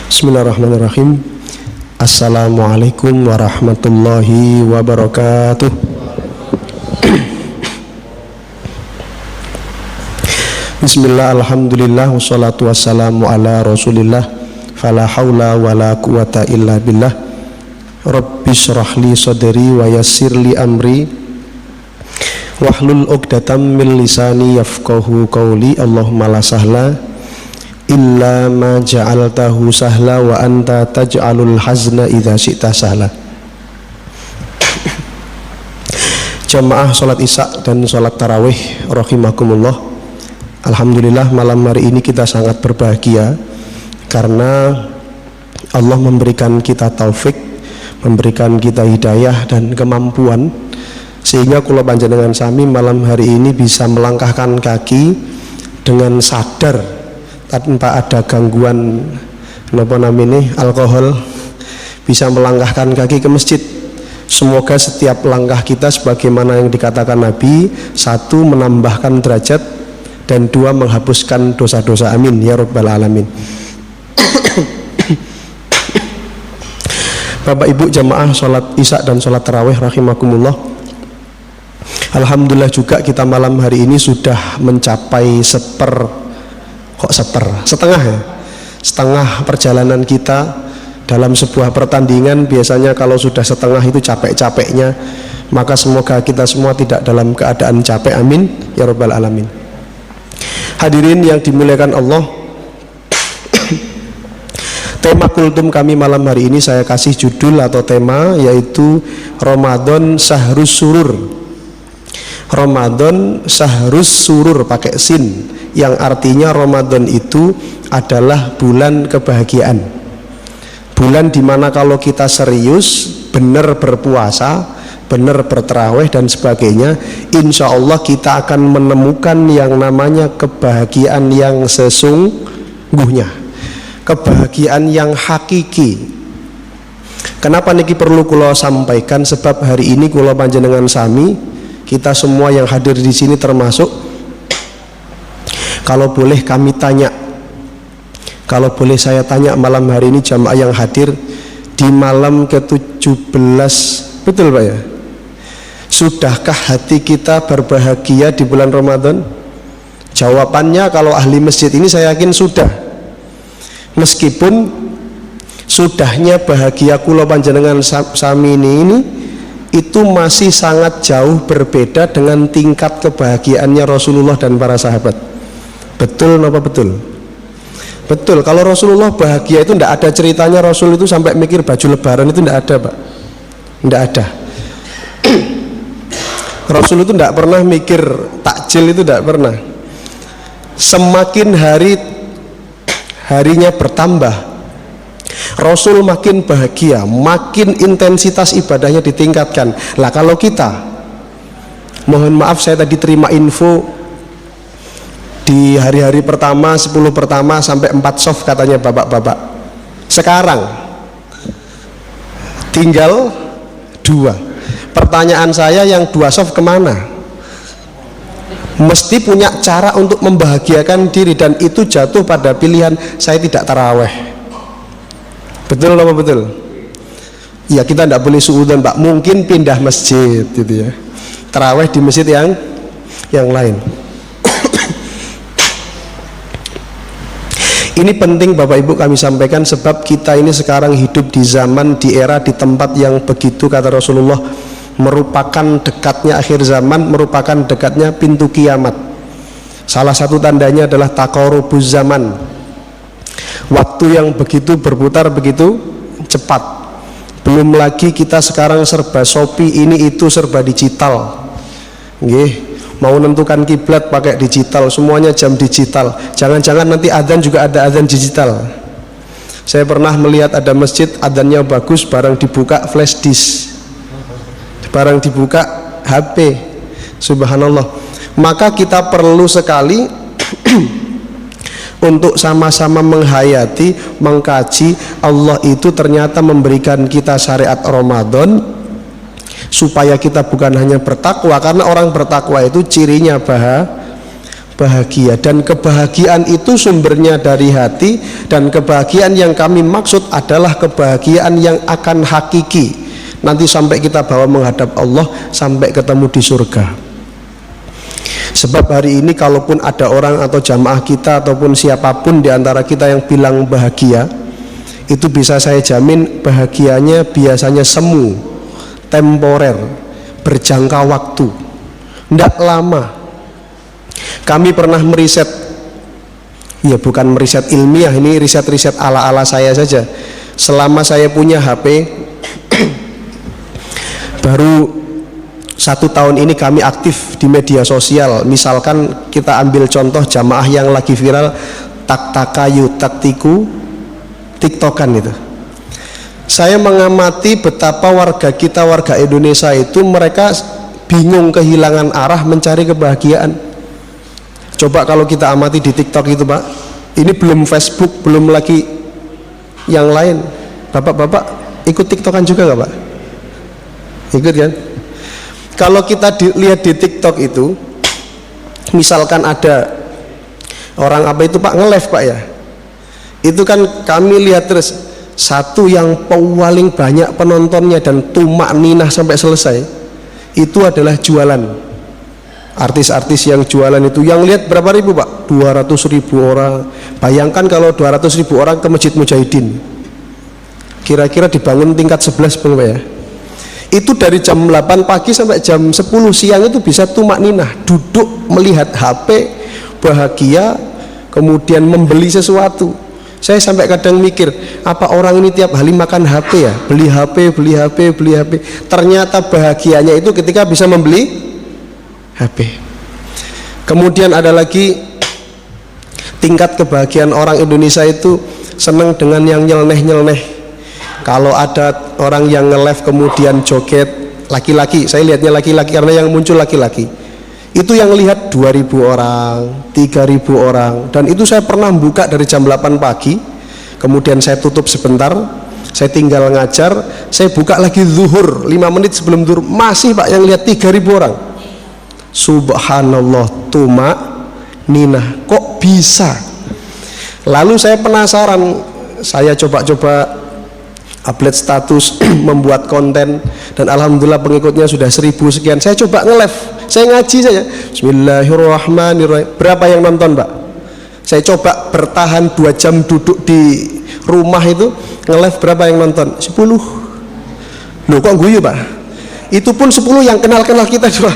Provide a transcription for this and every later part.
Bismillahirrahmanirrahim. Assalamualaikum warahmatullahi wabarakatuh. Bismillah, alhamdulillah, wassalatu wassalamu ala rasulillah. Fala hawla wala quwata illa billah. Rabbi syrahli sadri wa yassirli amri wahlul uqdatam min lisani yafqahu qawli. Allahumma la sahla illa ma ja'altahu sahla wa anta taj'alul hazna idza syi'ta sahla. Jamaah salat isya dan salat tarawih rahimakumullah. Alhamdulillah, malam hari ini kita sangat berbahagia karena Allah memberikan kita taufik, memberikan kita hidayah dan kemampuan sehingga kula panjenengan sami malam hari ini bisa melangkahkan kaki dengan sadar tanpa ada gangguan alkohol, bisa melangkahkan kaki ke masjid. Semoga setiap langkah kita sebagaimana yang dikatakan Nabi, satu, menambahkan derajat, dan dua, menghapuskan dosa-dosa. Amin ya rabbal alamin. Bapak Ibu jamaah salat isya dan salat tarawih rahimakumullah. Alhamdulillah juga kita malam hari ini sudah mencapai setengah perjalanan kita dalam sebuah pertandingan. Biasanya kalau sudah setengah itu capek-capeknya, maka semoga kita semua tidak dalam keadaan capek. Amin ya rabbal alamin. Hadirin yang dimuliakan Allah, tema kultum kami malam hari ini saya kasih judul atau tema yaitu Ramadan Sahrus Surur. Ramadan Sahrus Surur pakai sin, yang artinya Ramadan itu adalah bulan kebahagiaan. Bulan dimana kalau kita serius, benar berpuasa, benar berterawih dan sebagainya, insya Allah kita akan menemukan yang namanya kebahagiaan yang sesungguhnya, kebahagiaan yang hakiki. Kenapa niki perlu kula sampaikan? Sebab hari ini kula panjenengan sami, kita semua yang hadir di sini termasuk, kalau boleh kami tanya, kalau boleh saya tanya malam hari ini jamaah yang hadir di malam ke-17, betul Pak ya? Sudahkah hati kita berbahagia di bulan Ramadan? Jawabannya kalau ahli masjid ini saya yakin sudah. Meskipun sudahnya bahagia kula panjenengan sami ini itu masih sangat jauh berbeda dengan tingkat kebahagiaannya Rasulullah dan para sahabat. Betul apa betul? Betul. Kalau Rasulullah bahagia itu tidak ada ceritanya Rasul itu sampai mikir baju lebaran, itu tidak ada Pak, tidak ada. Rasul itu tidak pernah mikir takjil, itu tidak pernah. Semakin harinya bertambah, Rasul makin bahagia, makin intensitas ibadahnya ditingkatkan. Lah kalau kita, mohon maaf saya tadi terima info di hari-hari pertama, 10 pertama sampai 4 soft katanya bapak-bapak. Sekarang tinggal 2. Pertanyaan saya, yang 2 soft kemana? Mesti punya cara untuk membahagiakan diri, dan itu jatuh pada pilihan saya tidak taraweh. Betul apa betul? Ya kita tidak boleh suudzon Pak, mungkin pindah masjid gitu ya, taraweh di masjid yang lain. Ini penting Bapak Ibu kami sampaikan, sebab kita ini sekarang hidup di zaman, di era, di tempat yang begitu kata Rasulullah merupakan dekatnya akhir zaman, merupakan dekatnya pintu kiamat. Salah satu tandanya adalah taqarubuz zaman, waktu yang begitu berputar begitu cepat. Belum lagi kita sekarang serba Shopee, ini itu serba digital. Nggih. Mau menentukan kiblat pakai digital, semuanya jam digital. Jangan-jangan nanti adzan juga ada adzan digital. Saya pernah melihat ada masjid adzannya bagus, barang dibuka flash disk, barang dibuka HP. Subhanallah. Maka kita perlu sekali untuk sama-sama menghayati, mengkaji. Allah itu ternyata memberikan kita syariat Ramadan supaya kita bukan hanya bertakwa, karena orang bertakwa itu cirinya bahagia, dan kebahagiaan itu sumbernya dari hati, dan kebahagiaan yang kami maksud adalah kebahagiaan yang akan hakiki nanti sampai kita bawa menghadap Allah, sampai ketemu di surga. Sebab hari ini kalaupun ada orang atau jamaah kita ataupun siapapun di antara kita yang bilang bahagia, itu bisa saya jamin bahagianya biasanya semu, temporer, berjangka waktu, tidak lama. Kami pernah meriset, ya bukan meriset ilmiah, ini riset-riset ala-ala saya saja. Selama saya punya HP, baru 1 tahun ini kami aktif di media sosial. Misalkan kita ambil contoh jamaah yang lagi viral, tak-takayu, taktiku, tiktokan itu. Saya mengamati betapa warga kita, warga Indonesia itu mereka bingung, kehilangan arah, mencari kebahagiaan. Coba kalau kita amati di TikTok itu Pak, ini belum Facebook, belum lagi yang lain. Bapak-bapak ikut TikTokan juga nggak Pak? Ikut kan? Kalau kita lihat di TikTok itu, misalkan ada orang apa itu Pak, nge-live Pak ya, itu kan kami lihat terus, satu yang paling banyak penontonnya dan tumak ninah sampai selesai, itu adalah jualan. Artis-artis yang jualan itu, yang lihat berapa ribu Pak? 200.000 orang. Bayangkan kalau 200.000 orang ke Masjid Mujahidin, kira-kira dibangun tingkat 11 Pak ya. Itu dari jam 8 pagi sampai jam 10 siang itu bisa tumak ninah, duduk melihat HP, bahagia, kemudian membeli sesuatu. Saya sampai kadang mikir, apa orang ini tiap hari makan HP ya? Beli HP, beli HP, beli HP. Ternyata bahagianya itu ketika bisa membeli HP. Kemudian ada lagi tingkat kebahagiaan orang Indonesia itu senang dengan yang nyeleneh-nyeleneh. Kalau ada orang yang nge-live kemudian joget, laki-laki, saya lihatnya laki-laki karena yang muncul laki-laki, itu yang lihat 2.000 orang, 3.000 orang. Dan itu saya pernah buka dari jam 8 pagi, kemudian saya tutup sebentar, saya tinggal ngajar, saya buka lagi zuhur 5 menit sebelum zuhur, masih Pak yang lihat 3.000 orang. Subhanallah, tumak ninah, kok bisa? Lalu saya penasaran, saya coba-coba upload status, membuat konten, dan alhamdulillah pengikutnya sudah 1.000 sekian. Saya coba nge-live, saya ngaji saja, bismillahirrahmanirrahim. Berapa yang nonton Pak? Saya coba bertahan 2 jam duduk di rumah itu nge-live, berapa yang nonton? 10. Loh kok guyu Pak? Itu pun 10 yang kenal-kenal kita juga.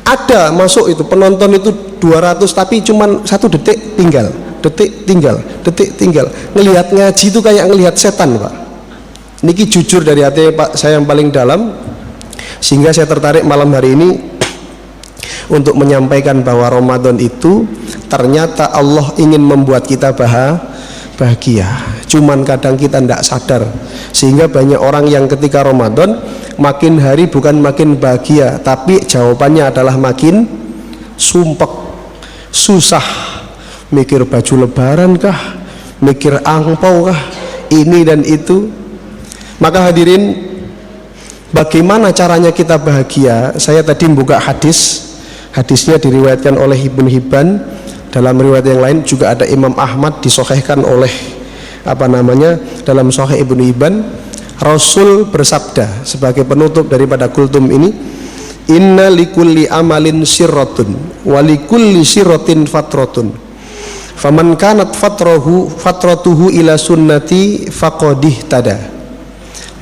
Ada masuk itu penonton itu 200, tapi cuman 1 detik tinggal, detik tinggal, detik tinggal. Ngelihat ngaji itu kayak ngelihat setan Pak. Niki jujur dari hati Pak saya yang paling dalam, sehingga saya tertarik malam hari ini untuk menyampaikan bahwa Ramadan itu ternyata Allah ingin membuat kita bahagia. Cuman kadang kita tidak sadar, sehingga banyak orang yang ketika Ramadan makin hari bukan makin bahagia, tapi jawabannya adalah makin sumpek, susah, mikir baju lebaran kah, mikir angpau kah, ini dan itu. Maka hadirin, bagaimana caranya kita bahagia? Saya tadi buka hadisnya diriwayatkan oleh Ibnu Hibban, dalam riwayat yang lain juga ada Imam Ahmad, disahihkan oleh dalam Sahih Ibnu Hibban. Rasul bersabda sebagai penutup daripada kultum ini, inna likulli amalin sirratun wa likulli sirratin fatratun, faman kanat fatratuhu ila sunnati faqadih tada,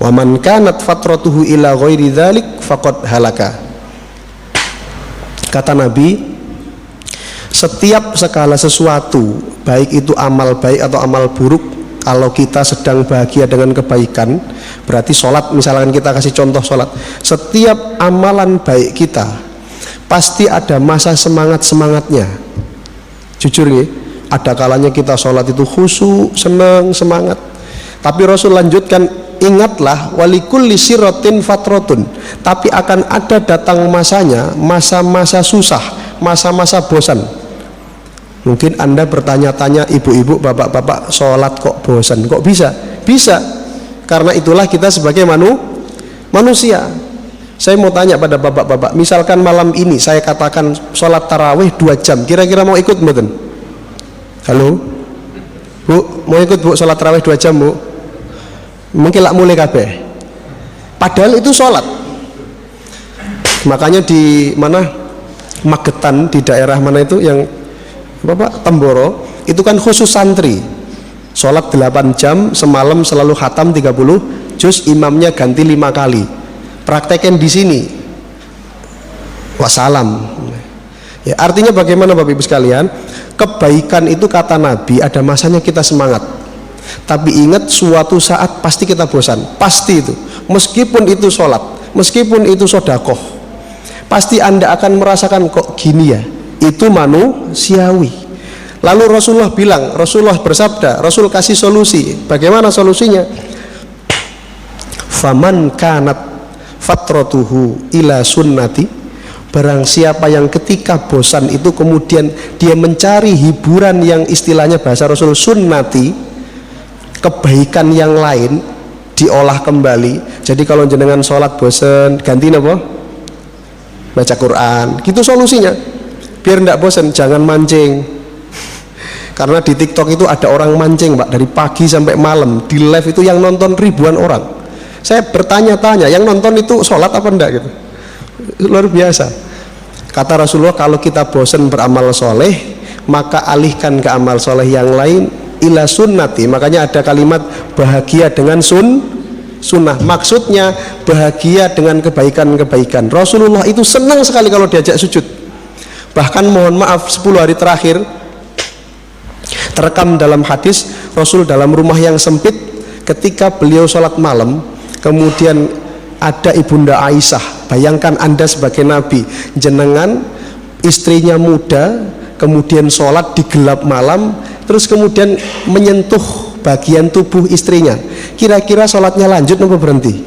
wa man kanat fatratuhu ila ghairi dzalik faqad halaka. Kata Nabi, setiap segala sesuatu, baik itu amal baik atau amal buruk, kalau kita sedang bahagia dengan kebaikan, berarti sholat, misalkan kita kasih contoh sholat, setiap amalan baik kita pasti ada masa semangatnya. Jujur nih, ada kalanya kita sholat itu khusyuk, senang, semangat. Tapi Rasul lanjutkan, ingatlah walikulli sirratin fatratun, tapi akan ada datang masanya, masa-masa susah, masa-masa bosan. Mungkin Anda bertanya-tanya, ibu-ibu, bapak-bapak, sholat kok bosan? Kok bisa? Bisa, karena itulah kita sebagai manusia. Saya mau tanya pada bapak-bapak, misalkan malam ini saya katakan sholat tarawih 2 jam, kira-kira mau ikut mboten? Halo Bu, mau ikut Bu sholat tarawih 2 jam Bu? Mungkin lak mulai kabeh. Padahal itu sholat. Makanya di mana Magetan, di daerah mana itu yang Bapak Temboro, itu kan khusus santri. Sholat 8 jam semalam selalu khatam 30 juz, imamnya ganti 5 kali. Praktekin di sini. Wassalam. Ya, artinya bagaimana Bapak Ibu sekalian? Kebaikan itu kata Nabi ada masanya kita semangat. Tapi ingat suatu saat pasti kita bosan. Pasti itu. Meskipun itu sholat, meskipun itu sodakoh, pasti Anda akan merasakan kok gini ya. Itu manusiawi. Lalu Rasulullah bilang, Rasulullah bersabda, Rasul kasih solusi. Bagaimana solusinya? Faman kanat fatratuhu ila sunnati, barang siapa yang ketika bosan itu kemudian dia mencari hiburan yang istilahnya bahasa Rasul sunnati, kebaikan yang lain diolah kembali. Jadi kalau jenengan sholat bosan, ganti apa? Baca Quran. Gitu solusinya. Biar tidak bosan, jangan mancing. Karena di TikTok itu ada orang mancing Pak, dari pagi sampai malam. Di live itu yang nonton ribuan orang. Saya bertanya-tanya, yang nonton itu sholat apa enggak gitu. Luar biasa. Kata Rasulullah, kalau kita bosan beramal soleh, maka alihkan ke amal soleh yang lain, ila sunnati. Makanya ada kalimat bahagia dengan sunnah. Maksudnya bahagia dengan kebaikan-kebaikan. Rasulullah itu senang sekali kalau diajak sujud. Bahkan mohon maaf 10 hari terakhir terekam dalam hadis, Rasul dalam rumah yang sempit ketika beliau sholat malam. Kemudian ada Ibunda Aisyah. Bayangkan Anda sebagai Nabi, jenengan istrinya muda, kemudian sholat di gelap malam, terus kemudian menyentuh bagian tubuh istrinya. Kira-kira sholatnya lanjut atau berhenti?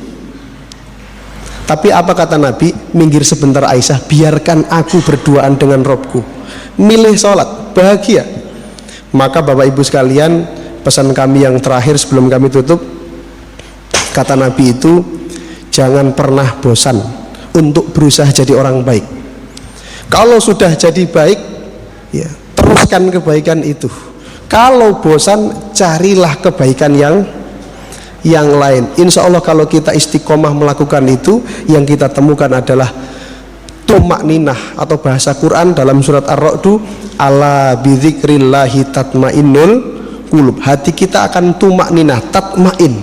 Tapi apa kata Nabi? Minggir sebentar Aisyah, biarkan aku berduaan dengan Robku. Milih sholat, bahagia. Maka Bapak Ibu sekalian, pesan kami yang terakhir sebelum kami tutup, kata Nabi itu, jangan pernah bosan untuk berusaha jadi orang baik. Kalau sudah jadi baik, ya, teruskan kebaikan itu. Kalau bosan, carilah kebaikan yang lain. Insya Allah kalau kita istiqomah melakukan itu, yang kita temukan adalah tumakninah, atau bahasa Quran dalam surat Ar-Ra'du, ala bidzikrillahi tatmainnul qulub. Hati kita akan tumakninah, tatmain,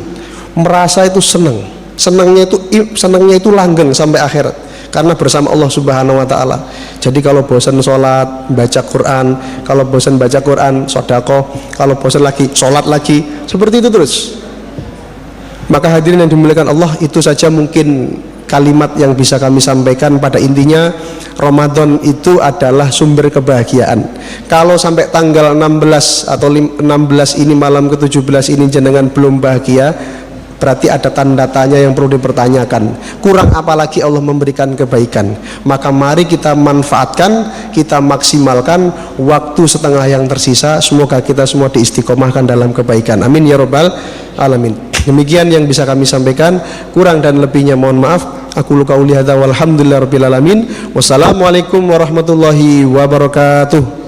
merasa itu senang. Senangnya itu langgeng sampai akhirat karena bersama Allah Subhanahu wa taala. Jadi kalau bosan sholat, baca Quran, kalau bosan baca Quran, sedekah, kalau bosan lagi sholat lagi, seperti itu terus. Maka hadirin yang dimuliakan Allah, itu saja mungkin kalimat yang bisa kami sampaikan. Pada intinya Ramadan itu adalah sumber kebahagiaan. Kalau sampai tanggal 16 atau 16 ini, malam ke-17 ini jenengan belum bahagia, berarti ada tanda tanya yang perlu dipertanyakan. Kurang apa lagi Allah memberikan kebaikan? Maka mari kita manfaatkan, kita maksimalkan waktu setengah yang tersisa. Semoga kita semua diistiqomahkan dalam kebaikan. Amin ya rabbal alamin. Demikian yang bisa kami sampaikan. Kurang dan lebihnya mohon maaf. Aku qauli hadza walhamdulillahirabbil alamin. Wassalamualaikum warahmatullahi wabarakatuh.